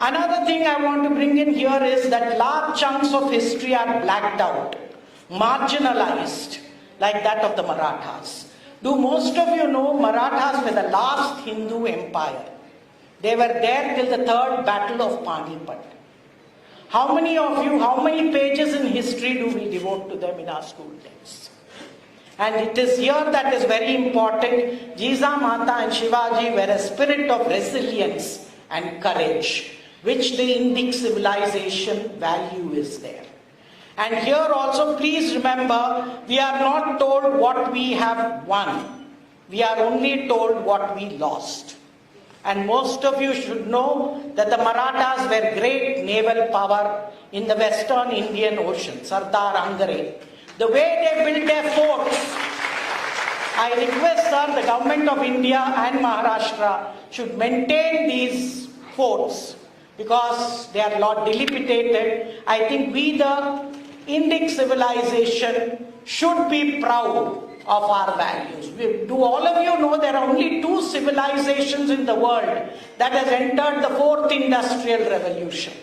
Another thing I want to bring in here is that large chunks of history are blacked out, marginalized, like that of the Marathas. Do most of you know Marathas were the last Hindu empire? They were there till the third battle of Panipat. How many of you, how many pages in history do we devote to them in our school days? And it is here that is very important. Jizamata and Shivaji were a spirit of resilience and courage, which the Indic civilization value is there. And here also, please remember, we are not told what we have won. We are only told what we lost. And most of you should know that the Marathas were great naval power in the Western Indian Ocean, Sardar Angare. The way they built their forts, I request, sir, the government of India and Maharashtra should maintain these forts because they are not dilapidated. I think we, the Indic civilization, should be proud of our values. Do all of you know there are only two civilizations in the world that has entered the fourth industrial revolution?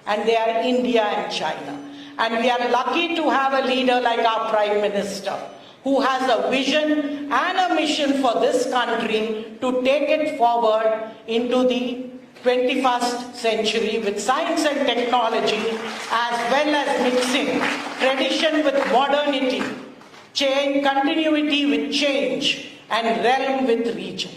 And they are India and China. And we are lucky to have a leader like our Prime Minister who has a vision and a mission for this country to take it forward into the 21st century with science and technology, as well as mixing tradition with modernity, change, continuity with change, and realm with region.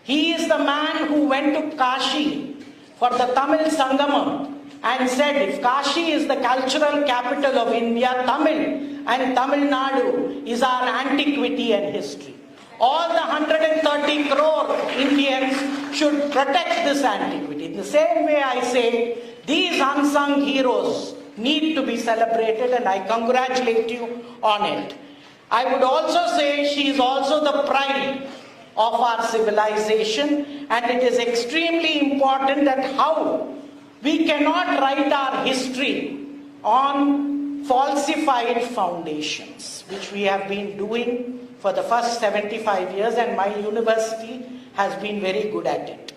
He is the man who went to Kashi for the Tamil Sangamam and said, if Kashi is the cultural capital of India, Tamil and Tamil Nadu is our antiquity and history. All the 130 crore Indians should protect this antiquity. In the same way, I say, these unsung heroes need to be celebrated, and I congratulate you on it. I would also say she is also the pride of our civilization, and it is extremely important that how we cannot write our history on falsified foundations, which we have been doing for the first 75 years, and my university has been very good at it.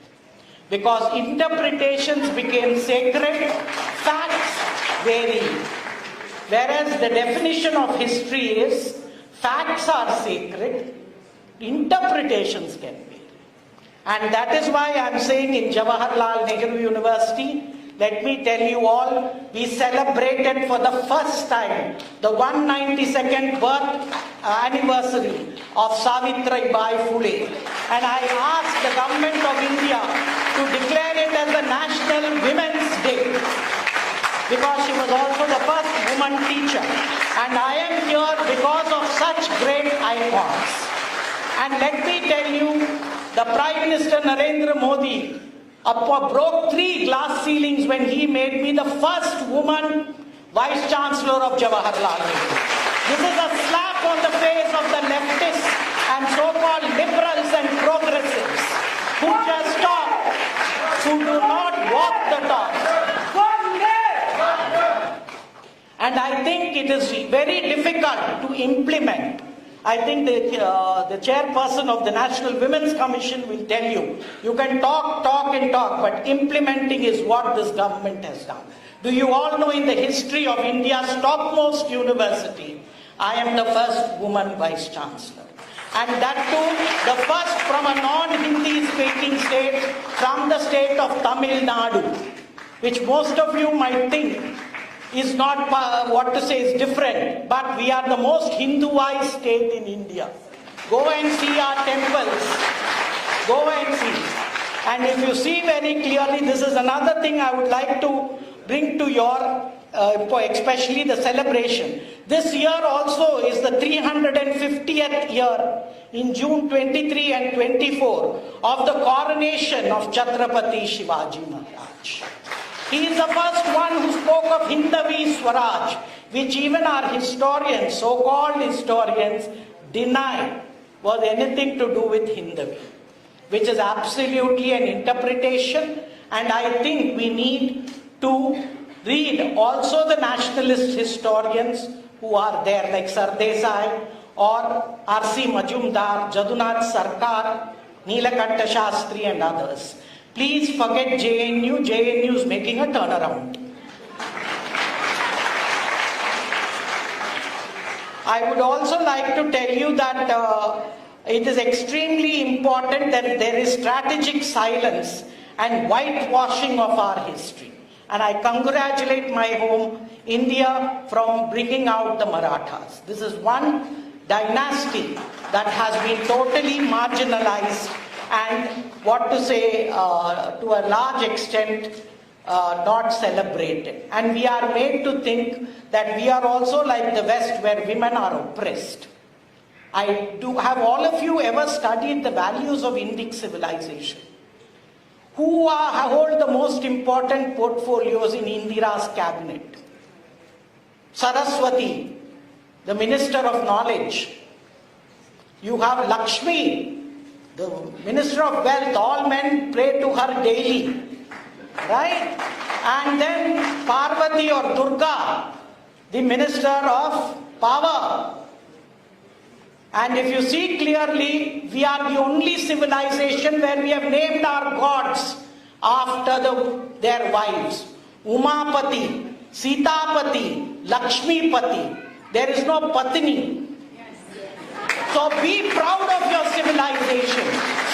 Because interpretations became sacred, facts vary. Whereas the definition of history is, facts are sacred, interpretations can vary. And that is why I am saying in Jawaharlal Nehru University, let me tell you all, we celebrated for the first time the 192nd birth anniversary of Savitribai Phule. And I asked the government of India to declare it as the National Women's Day, because she was also the first woman teacher. And I am here because of such great icons. And let me tell you, the Prime Minister Narendra Modi broke 3 glass ceilings when he made me the first woman Vice Chancellor of Jawaharlal Nehru. This is a slap on the face of the leftists and so-called liberals and progressives who just talk, who do not walk the talk. And I think it is very difficult to implement. I think the chairperson of the National Women's Commission will tell you, you can talk, but implementing is what this government has done. Do you all know in the history of India's topmost university, I am the first woman Vice Chancellor. And that too, the first from a non-Hindi speaking state, from the state of Tamil Nadu, which most of you might think is not, what to say, is different, but we are the most Hinduized state in India. Go and see our temples. Go and see. And if you see very clearly, this is another thing I would like to bring to your, especially the celebration. This year also is the 350th year in June 23 and 24 of the coronation of Chhatrapati Shivaji Maharaj. He is the first one who spoke of Hindavi Swaraj, which even our historians, so-called historians, deny was anything to do with Hindavi, which is absolutely an interpretation. And I think we need to read also the nationalist historians who are there, like Sardesai or R.C. Majumdar, Jadunath Sarkar, Neelakanta Shastri and others. Please forget JNU. JNU is making a turnaround. I would also like to tell you that it is extremely important that there is strategic silence and whitewashing of our history. And I congratulate my home, India, from bringing out the Marathas. This is one dynasty that has been totally marginalized and, what to say, to a large extent, not celebrated. And we are made to think that we are also like the West, where women are oppressed. Have all of you ever studied the values of Indic civilization? Who hold the most important portfolios in Indira's cabinet? Saraswati, the Minister of Knowledge. You have Lakshmi, the Minister of Wealth. All men pray to her daily. Right? And then Parvati or Durga, the Minister of Power. And if you see clearly, we are the only civilization where we have named our gods after their wives. Umapati, Sitapati, Lakshmipati. There is no Patini. So be proud of your civilization.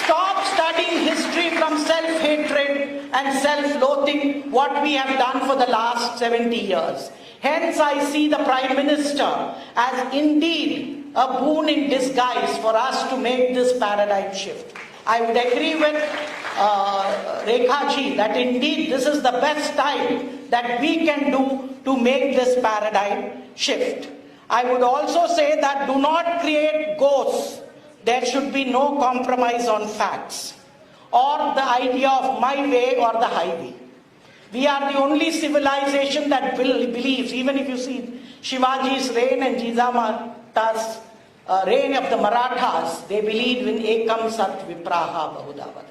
Stop studying history from self-hatred and self-loathing, what we have done for the last 70 years. Hence, I see the Prime Minister as indeed a boon in disguise for us to make this paradigm shift. I would agree with Rekha ji that indeed this is the best time that we can do to make this paradigm shift. I would also say that do not create ghosts. There should be no compromise on facts or the idea of my way or the highway. We are the only civilization that believes, even if you see Shivaji's reign and Jijamata's reign of the Marathas, they believed in Ekam Sat Vipraha Bahuda Vadanti.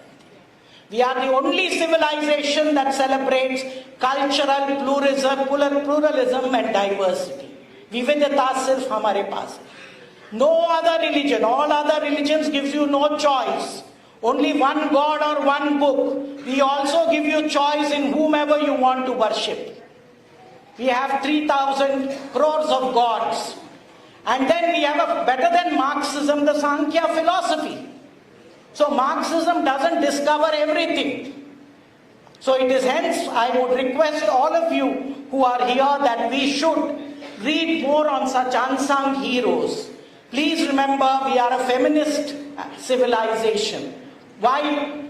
We are the only civilization that celebrates cultural pluralism and diversity. Vividata sirf hamare paas hai. No other religion, all other religions gives you no choice. Only one God or one book. We also give you choice in whomever you want to worship. We have 3,000 crores of gods. And then we have a better than Marxism, the Sankhya philosophy. So Marxism doesn't discover everything. So it is hence I would request all of you who are here that we should read more on such unsung heroes. Please remember, we are a feminist civilization. Why?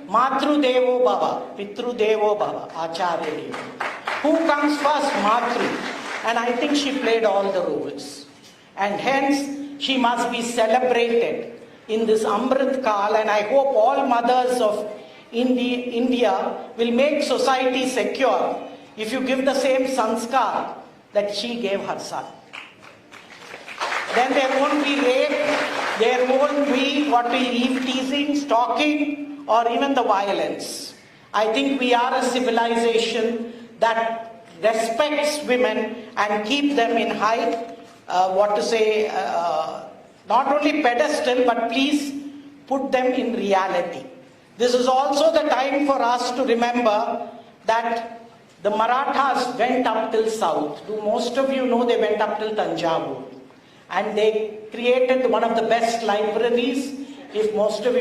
Matru Devo Bhava, Pitru Devo Bhava, Acharya Devo. Who comes first? Matru. And I think she played all the roles. And hence, she must be celebrated in this Amrit Kal. And I hope all mothers of India will make society secure if you give the same sanskar that she gave her son. Then there won't be rape, there won't be eve teasing, stalking, or even the violence. I think we are a civilization that respects women and keep them in high, not only pedestal, but please put them in reality. This is also the time for us to remember that the Marathas went up till south. Do most of you know they went up till Tanjavur? And they created one of the best libraries. If most of you